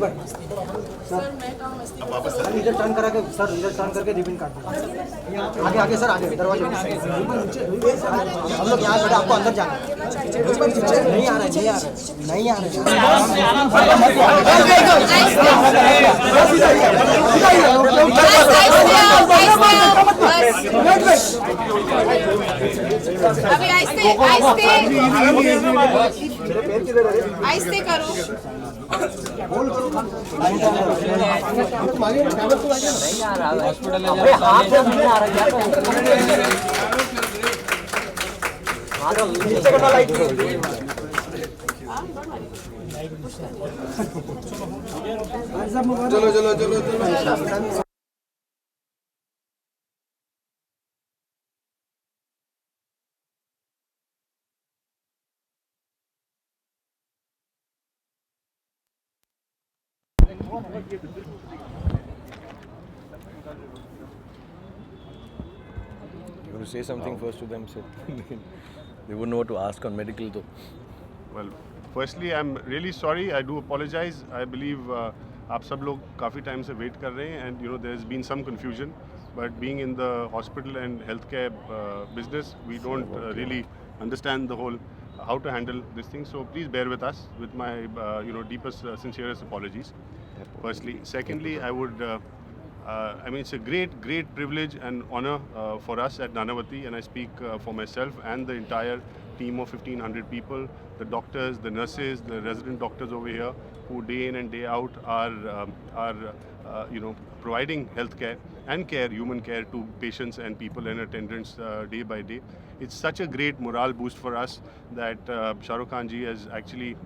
Sir मैं काम मस्ती सर इधर टर्न करा के सर इधर टर्न करके रिबन काट दो आगे आगे सर आगे दरवाजे हम लोग यहाँ खड़े आपको अंदर जाना नहीं आ रहा नहीं आ अभी आहिस्ते करो चलो चलो चलो चलो You want to say something first to them, sir? They wouldn't know what to ask on medical though. Well, firstly, I'm really sorry. I do apologize. I believe आप सब लोग काफ़ी टाइम से वेट कर रहे हैं and there's been some confusion. But being in the hospital and healthcare business, we don't really understand the whole how to handle this thing. So please bear with us with my deepest, sincerest apologies. Firstly, secondly, I would. I mean, it's a great privilege and honor for us at Nanavati, and I speak for myself and the entire team of 1,500 people, the doctors, the nurses, the resident doctors over here, who day in and day out are providing health care and human care to patients and people and attendants day by day. It's such a great morale boost for us that Shah Rukh Khan ji has actually,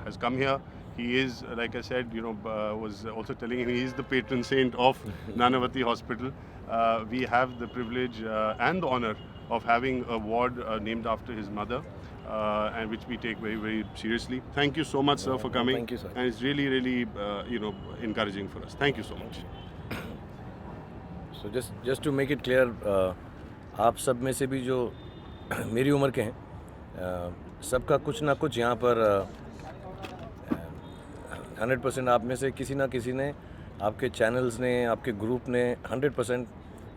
has come here. He is, like I said, was also telling him he is the patron saint of Nanavati Hospital. We have the privilege and the honor of having a ward named after his mother, and which we take very, very seriously. Thank you so much, sir, for coming. Thank you, sir. And it's really, really, encouraging for us. Thank you so much. So just to make it clear, आप सब में से भी जो मेरी उम्र के हैं, सबका कुछ ना कुछ यहाँ पर 100% आप में से किसी ना किसी ने, आपके चैनल्स ने, आपके ग्रुप ने 100%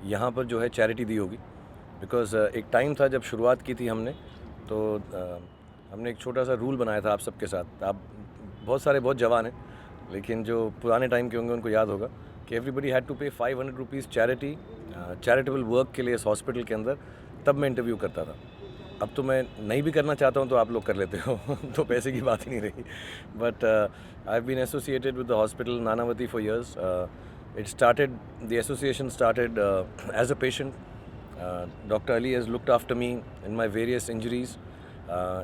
यहाँ पर जो है चैरिटी दी होगी. बिकॉज़ एक टाइम था जब शुरुआत की थी हमने, तो हमने एक छोटा सा रूल बनाया था आप सबके साथ. आप बहुत सारे बहुत जवान हैं, लेकिन जो पुराने टाइम के होंगे उनको याद होगा कि एवरीबडी हैड टू पे 500 रुपीज़ चैरिटेबल वर्क के लिए इस हॉस्पिटल के अंदर. तब मैं इंटरव्यू करता था. अब तो मैं नहीं भी करना चाहता हूँ तो आप लोग कर लेते हो तो पैसे की बात ही नहीं रही. But I have been associated with the hospital Nanavati for years. It started, the association started as a patient. Dr. Ali has looked after me in my various injuries.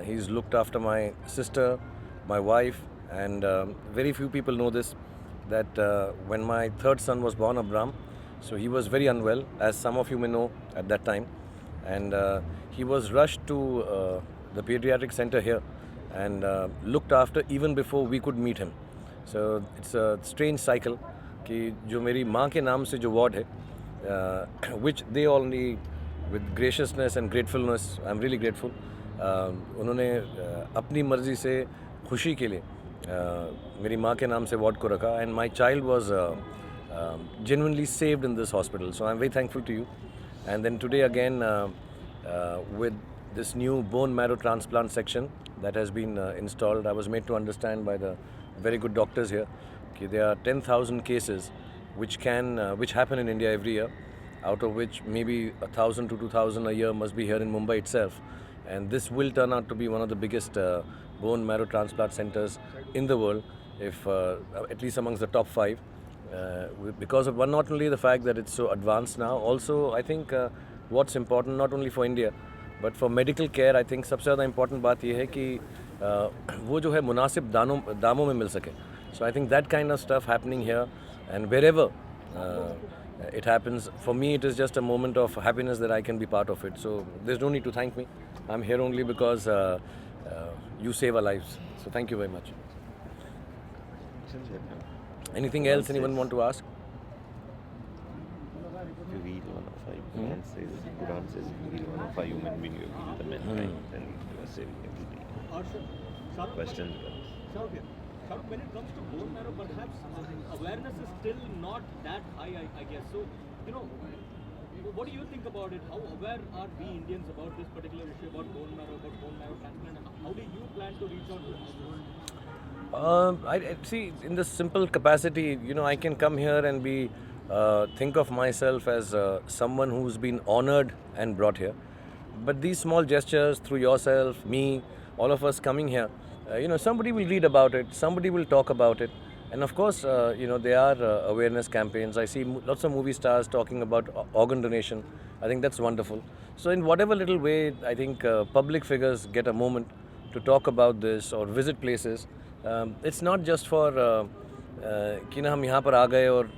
He's looked after my sister, my wife, and very few people know this, that when my third son was born, Abram, so he was very unwell, as some of you may know at that time, and he was rushed to the pediatric center here and looked after even before we could meet him. So it's a strange cycle कि जो मेरी माँ के नाम से जो ward है, which they only with graciousness and gratefulness, I'm really grateful. उन्होंने अपनी मर्ज़ी से खुशी के लिए मेरी माँ के नाम से ward को रखा, and my child was genuinely saved in this hospital. So I'm very thankful to you. And then today again with this new bone marrow transplant section that has been installed, I was made to understand by the very good doctors here that there are 10,000 cases which happen in India every year, out of which maybe 1,000 to 2,000 a year must be here in Mumbai itself. And this will turn out to be one of the biggest bone marrow transplant centers in the world, if at least amongst the top 5. Because of not only the fact that it's so advanced now, also I think what's important not only for India but for medical care, I think सबसे ज़्यादा important बात ये है कि वो जो है मुनासिब दामों में मिल सके. So I think that kind of stuff happening here, and wherever it happens, for me it is just a moment of happiness that I can be part of it. So there's no need to thank me. I'm here only because you save our lives. So thank you very much. Anything else anyone want to ask? If you heal one of our human says, Quran says, if you heal one of our human being, you heal the mankind, then you are saving everybody. Questions? Shahrukh, when it comes to bone marrow, perhaps awareness is still not that high, I guess. So, what do you think about it? How aware are we Indians about this particular issue, about bone marrow transplant? And how do you plan to reach out to this? I see, in the simple capacity, I can come here and think of myself as someone who's been honored and brought here. But these small gestures through yourself, me, all of us coming here, somebody will read about it, somebody will talk about it. And of course, there are awareness campaigns. I see lots of movie stars talking about organ donation. I think that's wonderful. So in whatever little way, I think public figures get a moment to talk about this or visit places. It's not just for कि ना हम यहाँ पर आ गए और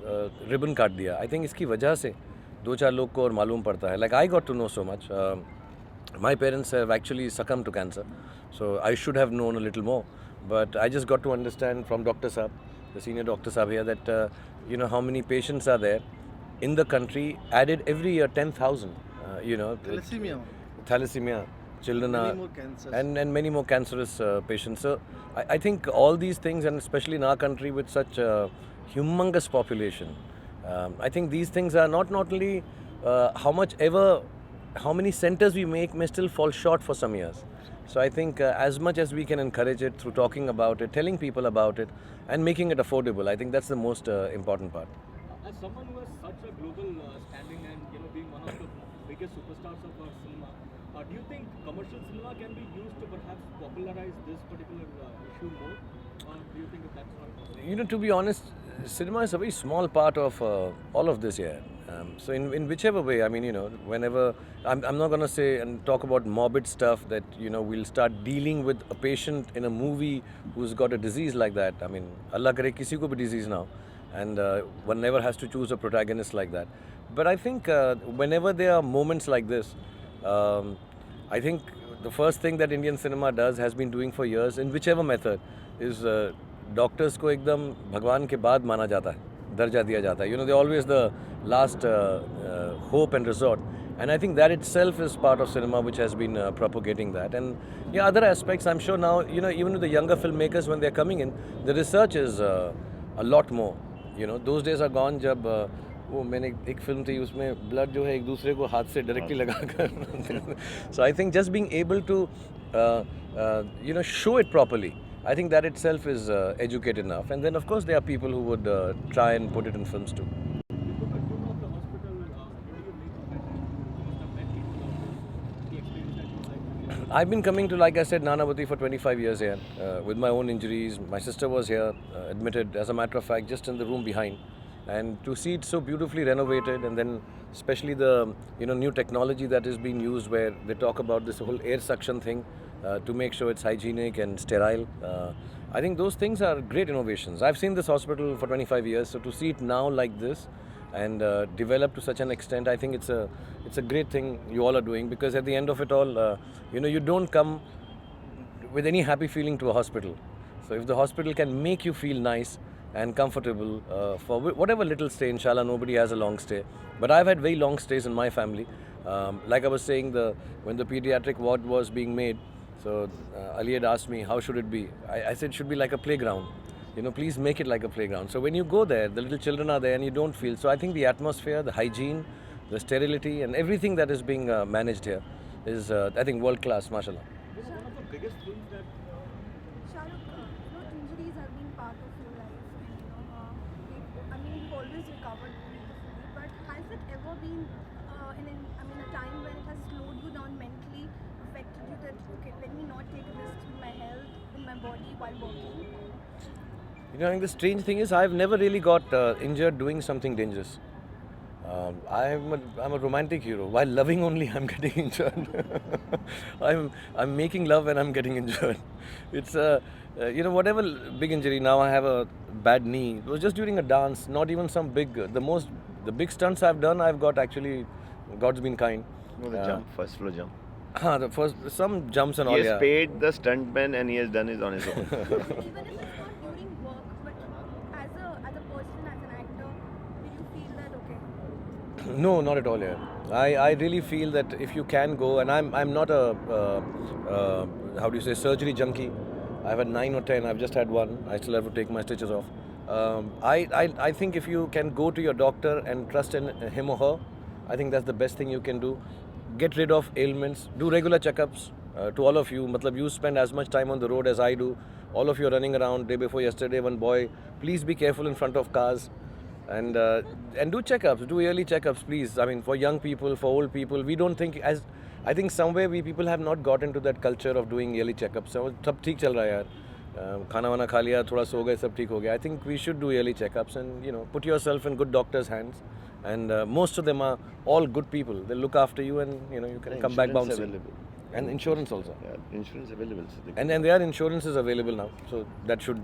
ribbon काट दिया. I think इसकी वजह से 2-4 लोग को और मालूम पड़ता है. Like I got to know so much. My parents have actually succumbed to cancer, so I should have known a little more. But I just got to understand from Dr. Saab, the senior Dr. Saab here, that how many patients are there in the country. Added every year 10,000. Thalassemia, children Many are, more cancers. and many more cancerous patients. So I think all these things, and especially in our country with such a humongous population, I think these things are not only how many centers we make may still fall short for some years. So I think as much as we can encourage it through talking about it, telling people about it, and making it affordable, I think that's the most important part. As someone who has such a global standing and being one of the biggest superstars of our cinema, do you think commercial cinema can be used to perhaps popularize this particular issue more? Or do you think that that's not possible? To be honest, cinema is a very small part of all of this here. So in whichever way, I mean, whenever, I'm not going to say and talk about morbid stuff that, we'll start dealing with a patient in a movie who's got a disease like that. I mean, Allah kare kisi ko bhi disease now. And one never has to choose a protagonist like that. But I think whenever there are moments like this, I think the first thing that Indian cinema does, has been doing for years, in whichever method, is doctors को एकदम भगवान के बाद माना जाता है, दर्जा दिया जाता है. They're always the last hope and resort. And I think that itself is part of cinema which has been propagating that. And other aspects, I'm sure now, even with the younger filmmakers, when they're coming in, the research is a lot more. Those days are gone जब वो मैंने एक film थी उसमें blood जो है एक दूसरे को हाथ से डायरेक्टली लगाकर. So I think just being able to show it properly, I think that itself is educated enough. And then of course there are people who would try and put it in films too. You took a tour of the hospital. What do you make of it? You must have met people about the experience that you had. I've been coming to, like I said, Nanavati for 25 years here with my own injuries. My sister was here, admitted, as a matter of fact, just in the room behind. And to see it so beautifully renovated, and then especially the new technology that is being used, where they talk about this whole air suction thing to make sure it's hygienic and sterile. I think those things are great innovations. I've seen this hospital for 25 years, so to see it now like this and develop to such an extent, I think it's a great thing you all are doing, because at the end of it all, you don't come with any happy feeling to a hospital. So if the hospital can make you feel nice and comfortable for whatever little stay, inshallah nobody has a long stay. But I've had very long stays in my family. Like I was saying, when the pediatric ward was being made, so Ali had asked me, how should it be? I said, it should be like a playground. Please make it like a playground. So when you go there, the little children are there and you don't feel. So I think the atmosphere, the hygiene, the sterility and everything that is being managed here is, I think, world class, mashallah. This is one of the biggest things that Shahrukh, injuries have been part of your life, and you've always recovered beautifully. But has it ever been a time when it has slowed you down mentally, affected you that okay, let me not take risks with my health, in my body while working? I think the strange thing is I've never really got injured doing something dangerous. I'm a romantic hero. While loving only, I'm getting injured. I'm making love and I'm getting injured. It's whatever big injury. Now I have a bad knee. It was just during a dance. Not even some big. The big stunts I've done, I've got actually. God's been kind. The jump, first floor jump. Some jumps and all. He has paid the stuntman and he has done it on his own. Even if it's not during work, but as a person, as an actor, do you feel that okay? No, not at all. Yeah, I really feel that if you can go, and I'm not a how do you say, surgery junkie. I've had 9 or 10. I've just had one. I still have to take my stitches off. I think if you can go to your doctor and trust in him or her, I think that's the best thing you can do. Get rid of ailments. Do regular checkups. To all of you, matlab you spend as much time on the road as I do. All of you are running around. Day before yesterday, one boy. Please be careful in front of cars, and do checkups. Do yearly checkups, please. I mean, for young people, for old people, we don't think as. I think somewhere we people have not got into that culture of doing yearly checkups. So सब ठीक चल रहा है यार. खाना वाना खा लिया, थोड़ा सो गए, सब ठीक हो गया. I think we should do yearly checkups and put yourself in good doctors' hands. And most of them are all good people. They look after you and you can come back bouncing. Available. And insurance also. Yeah, insurance available. So And there are insurances available now, so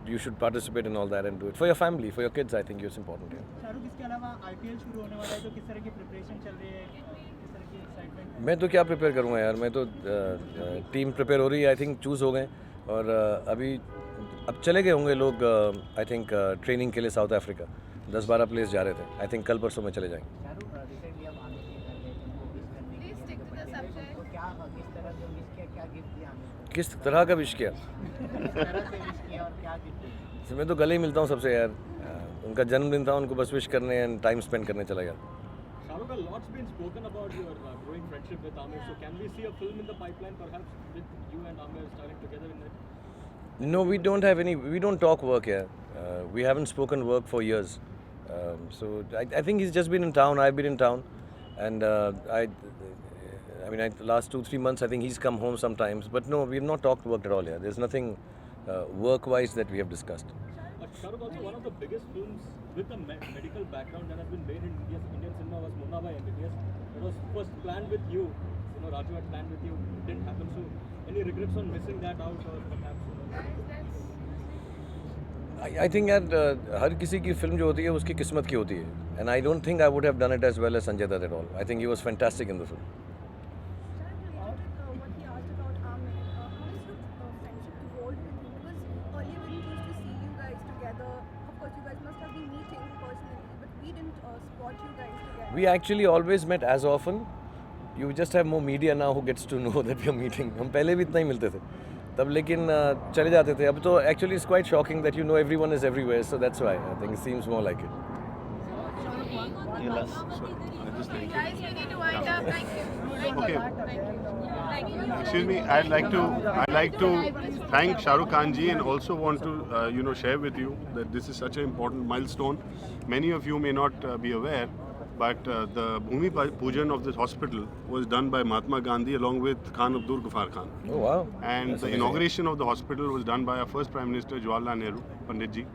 you should participate in all that and do it for your family, for your kids. I think it's important. Yeah. Shahrukh, इसके अलावा IPL शुरू होने वाला है तो किस तरह की प्रिपरेशन चल रही है, किस तरह की एक्साइटमेंट? मैं तो क्या प्रिपेयर करूँगा यार, मैं तो टीम प्रिपेयर हो रही है. आई थिंक चूज़ हो गए और अभी अब चले गए होंगे लोग. आई थिंक ट्रेनिंग के लिए साउथ अफ्रीका 10-12 प्लेयर्स जा रहे थे. आई थिंक कल परसों में चले जाएंगे. किस तरह का विश किया? मैं तो गले ही मिलता हूँ सबसे यार. उनका जन्मदिन था, उनको बस विश करने एंड टाइम स्पेंड करने चला गया. Shahrukh, a lot's been spoken about your growing friendship with Aamir. So can we see a film in the pipeline, perhaps, with you and Aamir starring together in it? No, we don't have any. We don't talk work here. We haven't spoken work for years. So I think he's just been in town. I've been in town, and the last 2-3 months, I think he's come home sometimes. But no, we've not talked work at all here. There's nothing work-wise that we have discussed. Shahrukh, also one of the biggest films with a medical background that has been made in Indian cinema was Munna Bhai MBBS. It was first planned with you. Raju had planned with you. It didn't happen. So any regrets on missing that out, or perhaps? I think that हर किसी की film जो होती है उसकी किस्मत की होती है. And I don't think I would have done it as well as Sanjay Dutt at all. I think he was fantastic in the film. What he asked about Aamir, how has your friendship evolved with him? Because earlier when we used to see you guys together, of course you guys must have been meeting personally, but we didn't spot you guys together. We actually always met as often. You just have more media now who gets to know that we are meeting. हम पहले भी इतना ही मिलते थे तब, लेकिन चले जाते थे. अब तो actually it's quite shocking that everyone is everywhere. So that's why I think it seems more like it. Guys, we need to wind up. Thank you. Okay. Thank you. Excuse me. I'd like to thank Shah Rukh Khan ji, and also want to share with you that this is such an important milestone. Many of you may not be aware, but the Bhumi Pujan of this hospital was done by Mahatma Gandhi along with Khan Abdul Ghaffar Khan. Oh wow! And That's the amazing. inauguration of the hospital was done by our first Prime Minister Jawaharlal Nehru, Pandit ji.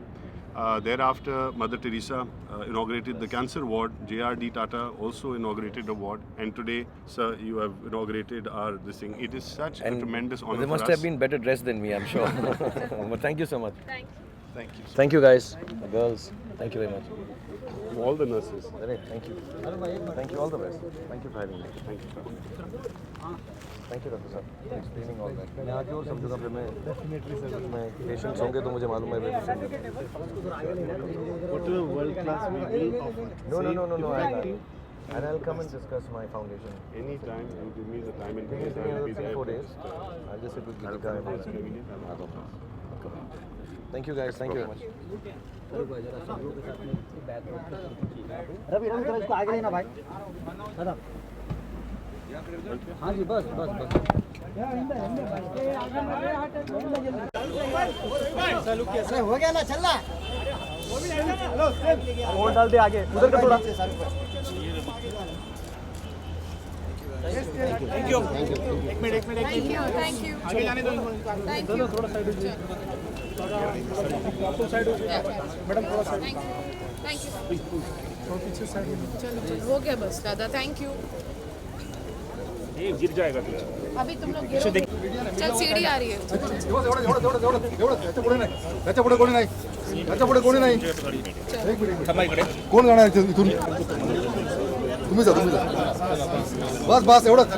Thereafter, Mother Teresa inaugurated the cancer ward. J.R.D. Tata also inaugurated a ward. And today, sir, you have inaugurated this thing. It is such a tremendous honor They must for us. have been better dressed than me, I'm sure. But thank you so much. Thank you. Thank you. Thank you guys, the girls. Thank you very much. All the nurses. Thank you. Thank you. All the best. Thank you for having me. Thank you, sir. Thank you, Dr. Sir, for explaining all that. मैं आगे और समझूंगा फिर मैं patients होंगे तो मुझे मालूम है What a world class meal of No. And I'll come and discuss my foundation. Anytime you give me the time and Give me place, I will be another there. 3-4 days. I'll just sit with Geetika and Thank you guys. Thank you very much. Ravi थोड़ा इसको आगे लेना भाई. दादा. हाँ जी, बस. Sir हो गया ना, चलना. फोन डाल दे आगे, उधर का थोड़ा. Thank you. एक मिनट. Thank you. आगे जाने दो. Thank you. थोड़ा साइड हो. आपको साइड हो. मैडम थोड़ा साइड. Thank you. पीछे साइड. चलो हो गया बस दादा. Thank you. ये गिर जाएगा तुझे. अभी तुम लोग गिरोगे. चल सीढ़ी आ रही है. याच्या पुढे कोणी नाही. एक मिनिट. कोण जाणार इथून? तुम्ही जा. बस एवढंच.